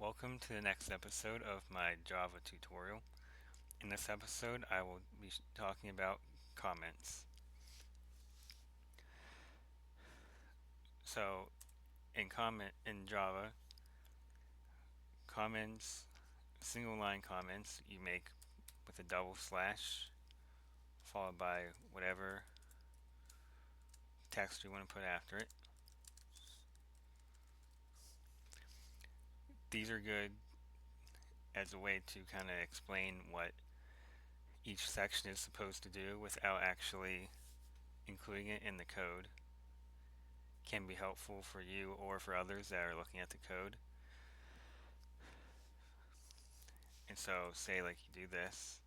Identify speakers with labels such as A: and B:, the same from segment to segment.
A: Welcome to the next episode of my Java tutorial. In this episode, I will be talking about comments. So, in Java, comments, single line comments, you make with a double slash followed by whatever text you want to put after it. These are good as a way to kind of explain what each section is supposed to do without actually including it in the code. Can be helpful for you or for others that are looking at the code. And so say like you do this.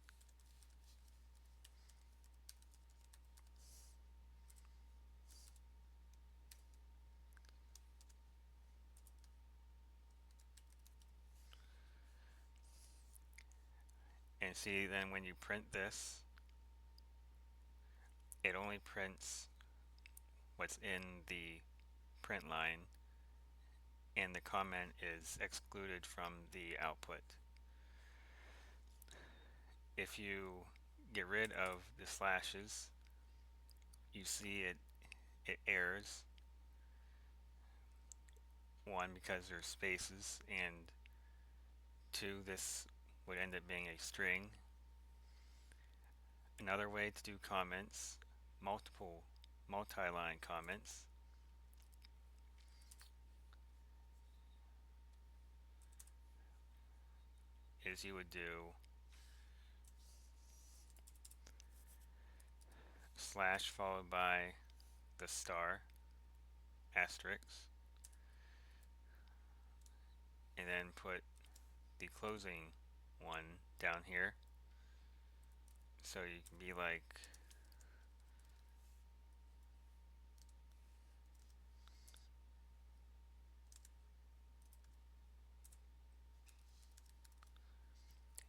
A: And see then when you print this, it only prints what's in the print line and the comment is excluded from the output. If you get rid of the slashes, you see it errors. One, because there's spaces, and two, this would end up being a string. Another way to do comments, multi-line comments, is you would do slash followed by the star asterisk and then put the closing one down here, so you can be like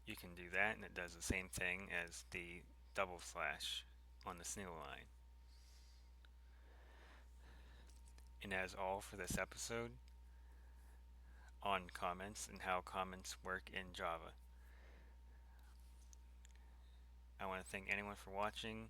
A: you can do that, and it does the same thing as the double slash on the single line. And that is all for this episode on comments and how comments work in Java. I want to thank anyone for watching.